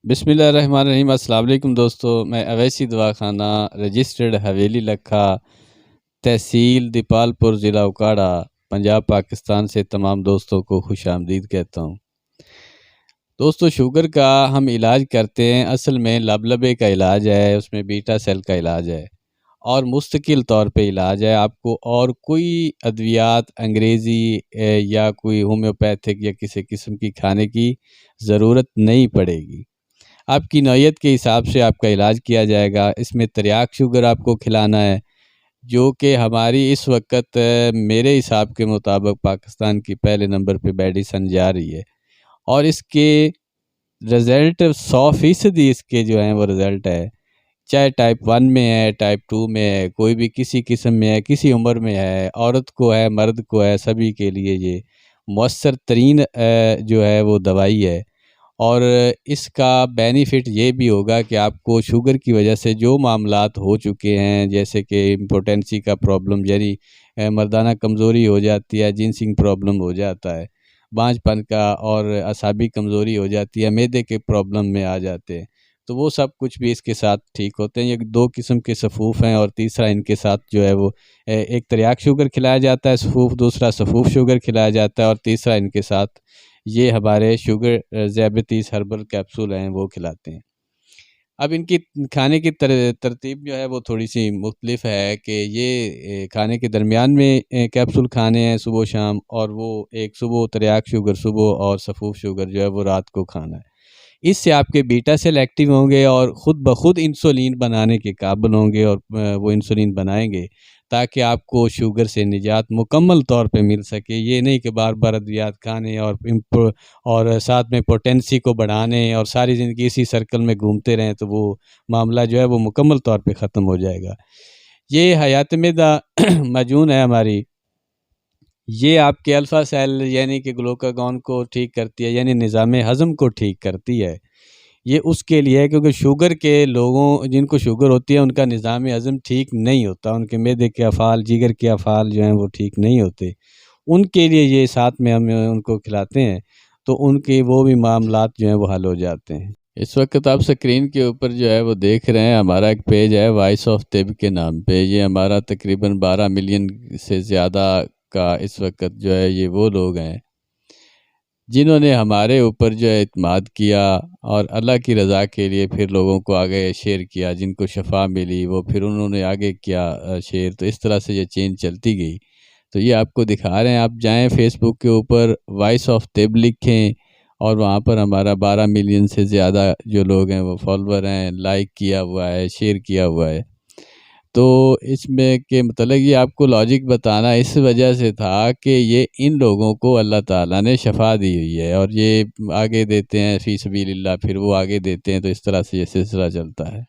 بسم اللہ الرحمن الرحیم۔ السلام علیکم دوستو، میں اویسی دواخانہ رجسٹرڈ حویلی لکھا تحصیل دیپال پور ضلع اکاڑا پنجاب پاکستان سے تمام دوستوں کو خوش آمدید کہتا ہوں۔ دوستو، شوگر کا ہم علاج کرتے ہیں، اصل میں لبلبے کا علاج ہے، اس میں بیٹا سیل کا علاج ہے اور مستقل طور پہ علاج ہے۔ آپ کو اور کوئی ادویات انگریزی یا کوئی ہومیوپیتھک یا کسی قسم کی کھانے کی ضرورت نہیں پڑے گی۔ آپ کی نوعیت کے حساب سے آپ کا علاج کیا جائے گا۔ اس میں تریاک شوگر آپ کو کھلانا ہے، جو کہ ہماری اس وقت میرے حساب کے مطابق پاکستان کی پہلے نمبر پہ میڈیسن جا رہی ہے، اور اس کے رزلٹ 100% اس کے جو ہیں وہ رزلٹ ہے، چاہے ٹائپ 1 میں ہے، ٹائپ 2 میں ہے، کوئی بھی کسی قسم میں ہے، کسی عمر میں ہے، عورت کو ہے، مرد کو ہے، سبھی کے لیے یہ مؤثر ترین جو ہے وہ دوائی ہے۔ اور اس کا بینیفٹ یہ بھی ہوگا کہ آپ کو شوگر کی وجہ سے جو معاملات ہو چکے ہیں، جیسے کہ امپوٹنسی کا پرابلم، یعنی مردانہ کمزوری ہو جاتی ہے، جنسنگ پرابلم ہو جاتا ہے، بانجھ پن کا، اور اعصابی کمزوری ہو جاتی ہے، معدے کے پرابلم میں آ جاتے ہیں، تو وہ سب کچھ بھی اس کے ساتھ ٹھیک ہوتے ہیں۔ یہ دو قسم کے صفوف ہیں، اور تیسرا ان کے ساتھ جو ہے وہ ایک تریاک شوگر کھلایا جاتا ہے صفوف، دوسرا صفوف شوگر کھلایا جاتا ہے، اور تیسرا ان کے ساتھ یہ ہمارے شوگر ذیابیطس ہربل کیپسول ہیں وہ کھلاتے ہیں۔ اب ان کی کھانے کی ترتیب جو ہے وہ تھوڑی سی مختلف ہے، کہ یہ کھانے کے درمیان میں کیپسول کھانے ہیں صبح و شام، اور وہ ایک صبح تریاک شوگر صبح اور صفوف شوگر جو ہے وہ رات کو کھانا ہے۔ اس سے آپ کے بیٹا سیل ایکٹیو ہوں گے اور خود بخود انسولین بنانے کے قابل ہوں گے، اور وہ انسولین بنائیں گے تاکہ آپ کو شوگر سے نجات مکمل طور پہ مل سکے۔ یہ نہیں کہ بار بار ادویات کھانے اور ساتھ میں پوٹینسی کو بڑھانے اور ساری زندگی اسی سرکل میں گھومتے رہیں، تو وہ معاملہ جو ہے وہ مکمل طور پہ ختم ہو جائے گا۔ یہ حیات میدہ معجون ہے ہماری، یہ آپ کے الفا سیل یعنی کہ گلوکاگون کو ٹھیک کرتی ہے، یعنی نظام ہضم کو ٹھیک کرتی ہے۔ یہ اس کے لیے ہے کیونکہ شوگر کے لوگوں جن کو شوگر ہوتی ہے ان کا نظام ہضم ٹھیک نہیں ہوتا، ان کے معدے کے افعال، جگر کے افعال جو ہیں وہ ٹھیک نہیں ہوتے، ان کے لیے یہ ساتھ میں ہم ان کو کھلاتے ہیں، تو ان کے وہ بھی معاملات جو ہیں وہ حل ہو جاتے ہیں۔ اس وقت آپ سکرین کے اوپر جو ہے وہ دیکھ رہے ہیں، ہمارا ایک پیج ہے وائس آف طب کے نام پہ۔ یہ ہمارا تقریباً 12 ملین سے زیادہ کا اس وقت جو ہے یہ وہ لوگ ہیں جنہوں نے ہمارے اوپر جو ہے اعتماد کیا، اور اللہ کی رضا کے لیے پھر لوگوں کو آگے شیئر کیا، جن کو شفا ملی وہ پھر انہوں نے آگے کیا شیئر، تو اس طرح سے یہ چین چلتی گئی۔ تو یہ آپ کو دکھا رہے ہیں، آپ جائیں فیس بک کے اوپر وائس آف طب لکھیں، اور وہاں پر ہمارا 12 ملین سے زیادہ جو لوگ ہیں وہ فالوور ہیں، لائک کیا ہوا ہے، شیئر کیا ہوا ہے۔ تو اس میں کہ مطلب یہ آپ کو لاجک بتانا اس وجہ سے تھا کہ یہ ان لوگوں کو اللہ تعالیٰ نے شفا دی ہوئی ہے، اور یہ آگے دیتے ہیں فی سبیل اللہ، پھر وہ آگے دیتے ہیں، تو اس طرح سے یہ سلسلہ چلتا ہے۔